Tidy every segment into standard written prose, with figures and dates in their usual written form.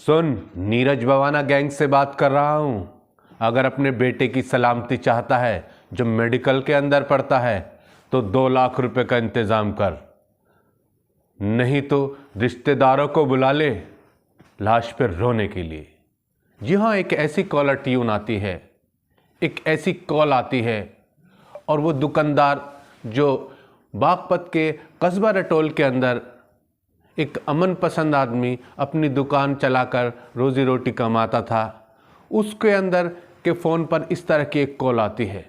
सुन, Neeraj Bawana gang से बात कर रहा हूँ। अगर अपने बेटे की सलामती चाहता है जो मेडिकल के अंदर पड़ता है तो 2 लाख रुपए का इंतज़ाम कर, नहीं तो रिश्तेदारों को बुला ले लाश पर रोने के लिए। जी हाँ, एक ऐसी कॉलर ट्यून आती है, एक ऐसी कॉल आती है और वो दुकानदार जो बागपत के कस्बा रटोल के अंदर एक अमन पसंद आदमी अपनी दुकान चलाकर रोज़ी रोटी कमाता था, उसके अंदर के फ़ोन पर इस तरह की एक कॉल आती है।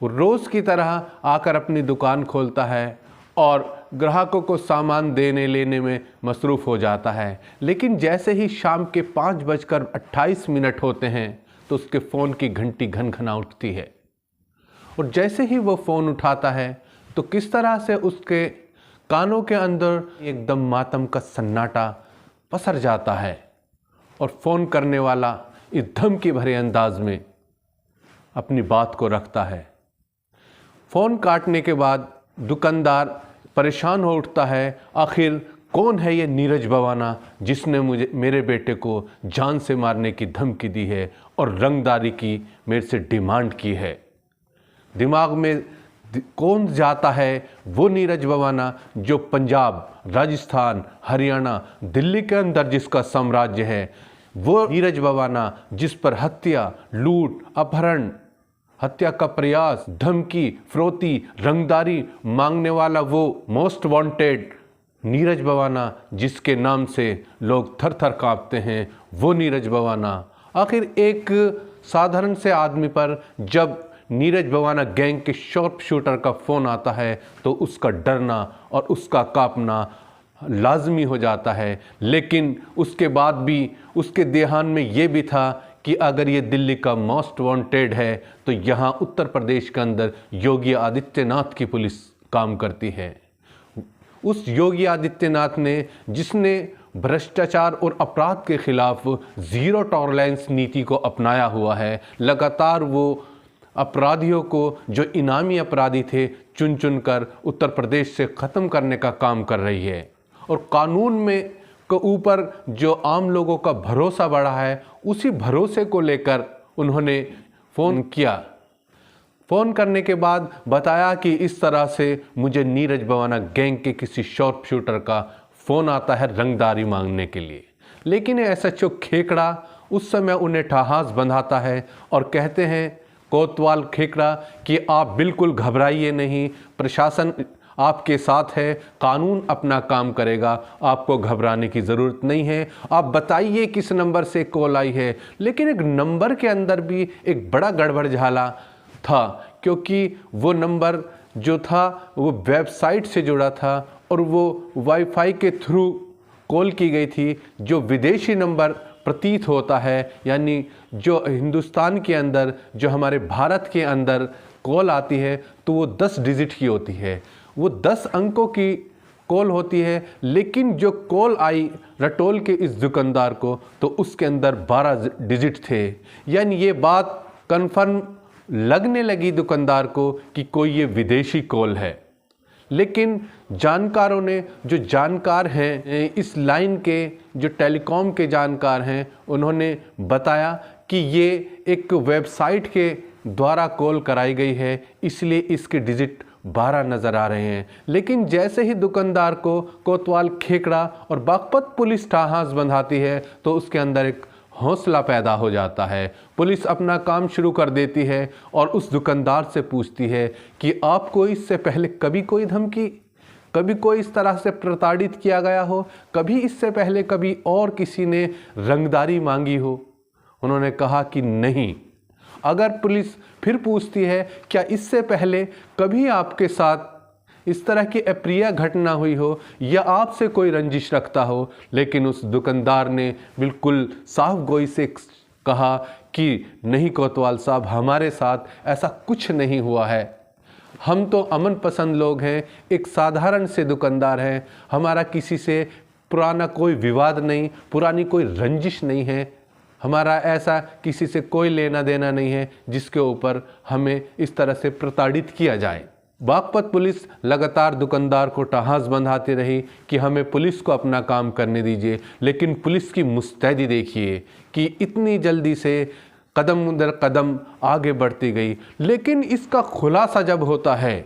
वो रोज़ की तरह आकर अपनी दुकान खोलता है और ग्राहकों को सामान देने लेने में मसरूफ़ हो जाता है, लेकिन जैसे ही शाम के 5:28 होते हैं तो उसके फ़ोन की घंटी घनघना उठती है और जैसे ही वो फ़ोन उठाता है तो किस तरह से उसके कानों के अंदर एकदम मातम का सन्नाटा पसर जाता है और फ़ोन करने वाला इस धमकी भरे अंदाज में अपनी बात को रखता है। फ़ोन काटने के बाद दुकानदार परेशान हो उठता है, आखिर कौन है ये नीरज बवाना जिसने मेरे बेटे को जान से मारने की धमकी दी है और रंगदारी की मेरे से डिमांड की है। दिमाग में कौन जाता है वो नीरज बवाना जो पंजाब, राजस्थान, हरियाणा, दिल्ली के अंदर जिसका साम्राज्य है, वो नीरज बवाना जिस पर हत्या, लूट, अपहरण, हत्या का प्रयास, धमकी, फिरौती, रंगदारी मांगने वाला वो मोस्ट वांटेड नीरज बवाना जिसके नाम से लोग थर थर कांपते हैं, वो नीरज बवाना। आखिर एक साधारण से आदमी पर जब नीरज बवाना गैंग के शॉर्प शूटर का फ़ोन आता है तो उसका डरना और उसका कांपना लाजमी हो जाता है, लेकिन उसके बाद भी उसके देहान में ये भी था कि अगर ये दिल्ली का मोस्ट वांटेड है तो यहाँ उत्तर प्रदेश के अंदर योगी आदित्यनाथ की पुलिस काम करती है। उस योगी आदित्यनाथ ने जिसने भ्रष्टाचार और अपराध के खिलाफ ज़ीरो टॉलरेंस नीति को अपनाया हुआ है, लगातार वो अपराधियों को जो इनामी अपराधी थे चुन चुन कर उत्तर प्रदेश से ख़त्म करने का काम कर रही है और कानून में के ऊपर जो आम लोगों का भरोसा बढ़ा है, उसी भरोसे को लेकर उन्होंने फ़ोन किया। फ़ोन करने के बाद बताया कि इस तरह से मुझे नीरज बवाना गैंग के किसी शॉर्प शूटर का फ़ोन आता है रंगदारी मांगने के लिए, लेकिन एसएचओ खेकड़ा उस समय उन्हें ठहास बंधाता है और कहते हैं कोतवाल खेकड़ा कि आप बिल्कुल घबराइए नहीं, प्रशासन आपके साथ है, कानून अपना काम करेगा, आपको घबराने की ज़रूरत नहीं है, आप बताइए किस नंबर से कॉल आई है। लेकिन एक नंबर के अंदर भी एक बड़ा गड़बड़ झाला था, क्योंकि वो नंबर जो था वो वेबसाइट से जुड़ा था और वो वाईफाई के थ्रू कॉल की गई थी, जो विदेशी नंबर प्रतीत होता है, यानी जो हिंदुस्तान के अंदर, जो हमारे भारत के अंदर कॉल आती है तो वो 10 डिजिट की होती है, वो 10 अंकों की कॉल होती है। लेकिन जो कॉल आई रटोल के इस दुकानदार को तो उसके अंदर 12 डिजिट थे, यानी ये बात कन्फर्म लगने लगी दुकानदार को कि कोई ये विदेशी कॉल है। लेकिन जानकारों ने, जो जानकार हैं इस लाइन के, जो टेलीकॉम के जानकार हैं, उन्होंने बताया कि ये एक वेबसाइट के द्वारा कॉल कराई गई है, इसलिए इसके डिजिट 12 नज़र आ रहे हैं। लेकिन जैसे ही दुकानदार को कोतवाल खेकड़ा और बागपत पुलिस ठहास बंधाती है तो उसके अंदर एक हौसला पैदा हो जाता है। पुलिस अपना काम शुरू कर देती है और उस दुकानदार से पूछती है कि आपको इससे पहले कभी कोई धमकी, कभी कोई इस तरह से प्रताड़ित किया गया हो, कभी इससे पहले कभी और किसी ने रंगदारी मांगी हो? उन्होंने कहा कि नहीं। अगर पुलिस फिर पूछती है क्या इससे पहले कभी आपके साथ इस तरह की अप्रिय घटना हुई हो या आपसे कोई रंजिश रखता हो, लेकिन उस दुकानदार ने बिल्कुल साफ गोई से कहा कि नहीं कोतवाल साहब, हमारे साथ ऐसा कुछ नहीं हुआ है, हम तो अमन पसंद लोग हैं, एक साधारण से दुकानदार हैं, हमारा किसी से पुराना कोई विवाद नहीं, पुरानी कोई रंजिश नहीं है, हमारा ऐसा किसी से कोई लेना देना नहीं है जिसके ऊपर हमें इस तरह से प्रताड़ित किया जाए। बागपत पुलिस लगातार दुकानदार को टहास बंधाती रही कि हमें पुलिस को अपना काम करने दीजिए, लेकिन पुलिस की मुस्तैदी देखिए कि इतनी जल्दी से कदम दर कदम आगे बढ़ती गई। लेकिन इसका खुलासा जब होता है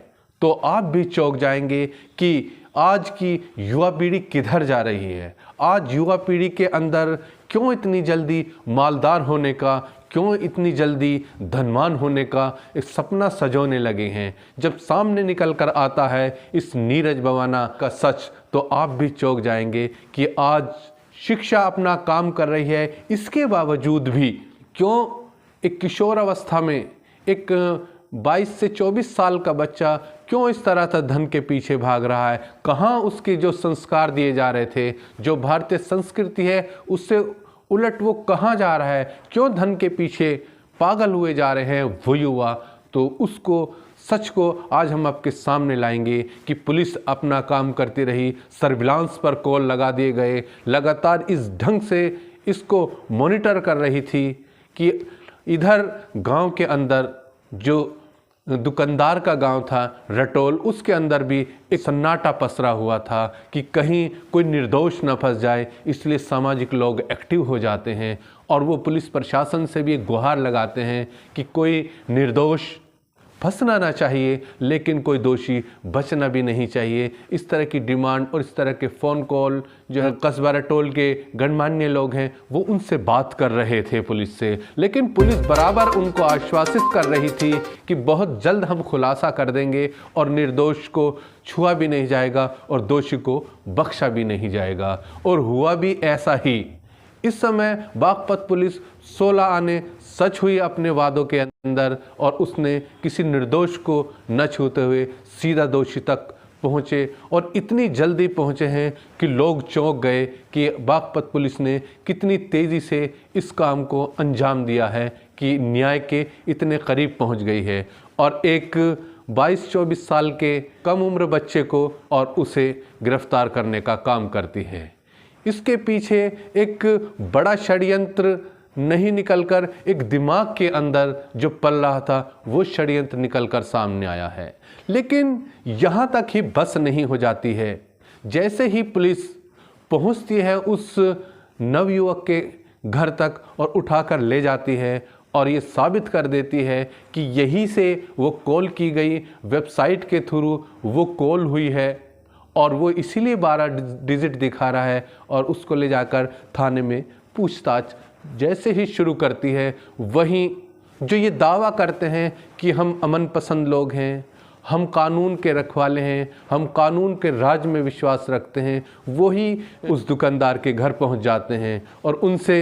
तो आप भी चौंक जाएंगे कि आज की युवा पीढ़ी किधर जा रही है। आज युवा पीढ़ी के अंदर क्यों इतनी जल्दी मालदार होने का, क्यों इतनी जल्दी धनवान होने का एक सपना सजोने लगे हैं। जब सामने निकल कर आता है इस नीरज बवाना का सच तो आप भी चौंक जाएंगे कि आज शिक्षा अपना काम कर रही है, इसके बावजूद भी क्यों एक किशोर अवस्था में एक 22 से 24 साल का बच्चा क्यों इस तरह से धन के पीछे भाग रहा है। कहाँ उसके जो संस्कार दिए जा रहे थे, जो भारतीय संस्कृति है उससे उलट वो कहाँ जा रहा है, क्यों धन के पीछे पागल हुए जा रहे हैं वो युवा। तो उसको सच को आज हम आपके सामने लाएंगे कि पुलिस अपना काम करती रही, सर्विलांस पर कॉल लगा दिए गए, लगातार इस ढंग से इसको मॉनिटर कर रही थी कि इधर गांव के अंदर जो दुकानदार का गांव था रटोल, उसके अंदर भी एक सन्नाटा पसरा हुआ था कि कहीं कोई निर्दोष न फंस जाए। इसलिए सामाजिक लोग एक्टिव हो जाते हैं और वो पुलिस प्रशासन से भी एक गुहार लगाते हैं कि कोई निर्दोष फंसना ना चाहिए, लेकिन कोई दोषी बचना भी नहीं चाहिए। इस तरह की डिमांड और इस तरह के फ़ोन कॉल जो है कस्बा रटोल के गणमान्य लोग हैं वो उनसे बात कर रहे थे पुलिस से, लेकिन पुलिस बराबर उनको आश्वासित कर रही थी कि बहुत जल्द हम खुलासा कर देंगे और निर्दोष को छुआ भी नहीं जाएगा और दोषी को बख्शा भी नहीं जाएगा। और हुआ भी ऐसा ही। इस समय बागपत पुलिस 16 आने सच हुई अपने वादों के अंदर और उसने किसी निर्दोष को न छूते हुए सीधा दोषी तक पहुँचे और इतनी जल्दी पहुँचे हैं कि लोग चौंक गए कि बागपत पुलिस ने कितनी तेज़ी से इस काम को अंजाम दिया है कि न्याय के इतने करीब पहुँच गई है और एक 22-24 साल के कम उम्र बच्चे को और उसे गिरफ्तार करने का काम करती है। इसके पीछे एक बड़ा षड्यंत्र नहीं निकलकर एक दिमाग के अंदर जो पल रहा था वो षड्यंत्र निकलकर सामने आया है। लेकिन यहाँ तक ही बस नहीं हो जाती है। जैसे ही पुलिस पहुँचती है उस नवयुवक के घर तक और उठाकर ले जाती है और ये साबित कर देती है कि यहीं से वो कॉल की गई वेबसाइट के थ्रू वो कॉल हुई है और वो इसीलिए 12 डिजिट दिखा रहा है और उसको ले जाकर थाने में पूछताछ जैसे ही शुरू करती है, वहीं जो ये दावा करते हैं कि हम अमन पसंद लोग हैं, हम कानून के रखवाले हैं, हम कानून के राज में विश्वास रखते हैं, वही उस दुकानदार के घर पहुंच जाते हैं और उनसे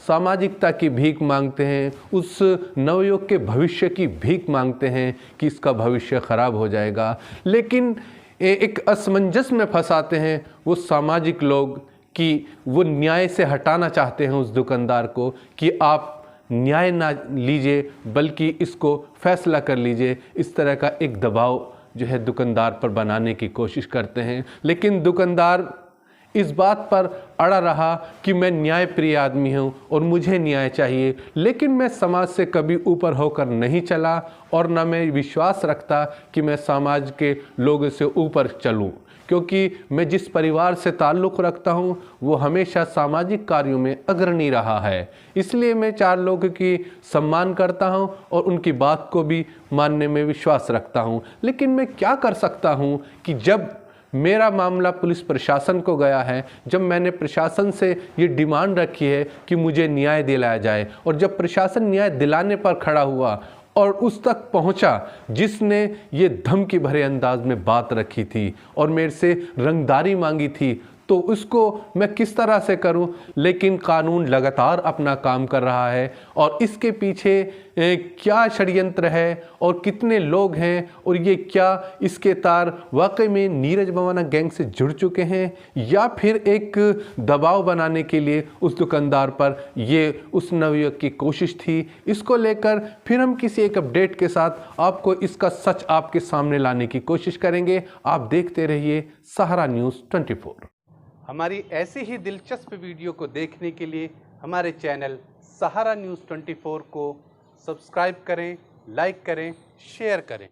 सामाजिकता की भीख मांगते हैं, उस नवयुवक के भविष्य की भीख मांगते हैं कि इसका भविष्य खराब हो जाएगा। लेकिन एक असमंजस में फंसाते हैं वो सामाजिक लोग कि वो न्याय से हटाना चाहते हैं उस दुकानदार को कि आप न्याय ना लीजिए बल्कि इसको फैसला कर लीजिए। इस तरह का एक दबाव जो है दुकानदार पर बनाने की कोशिश करते हैं। लेकिन दुकानदार इस बात पर अड़ा रहा कि मैं न्याय प्रिय आदमी हूँ और मुझे न्याय चाहिए, लेकिन मैं समाज से कभी ऊपर होकर नहीं चला और न मैं विश्वास रखता कि मैं समाज के लोगों से ऊपर चलूँ, क्योंकि मैं जिस परिवार से ताल्लुक़ रखता हूँ वो हमेशा सामाजिक कार्यों में अग्रणी रहा है। इसलिए मैं 4 लोगों की सम्मान करता हूँ और उनकी बात को भी मानने में विश्वास रखता हूँ। लेकिन मैं क्या कर सकता हूँ कि जब मेरा मामला पुलिस प्रशासन को गया है, जब मैंने प्रशासन से ये डिमांड रखी है कि मुझे न्याय दिलाया जाए और जब प्रशासन न्याय दिलाने पर खड़ा हुआ और उस तक पहुंचा जिसने ये धमकी भरे अंदाज में बात रखी थी और मेरे से रंगदारी मांगी थी, तो उसको मैं किस तरह से करूं। लेकिन कानून लगातार अपना काम कर रहा है और इसके पीछे क्या षड्यंत्र है और कितने लोग हैं और ये क्या इसके तार वाकई में नीरज बवाना गैंग से जुड़ चुके हैं या फिर एक दबाव बनाने के लिए उस दुकानदार पर ये उस नवयुवक की कोशिश थी। इसको लेकर फिर हम किसी एक अपडेट के साथ आपको इसका सच आपके सामने लाने की कोशिश करेंगे। आप देखते रहिए सहारा न्यूज़ 24। हमारी ऐसी ही दिलचस्प वीडियो को देखने के लिए हमारे चैनल सहारा न्यूज़ 24 को सब्सक्राइब करें, लाइक करें, शेयर करें।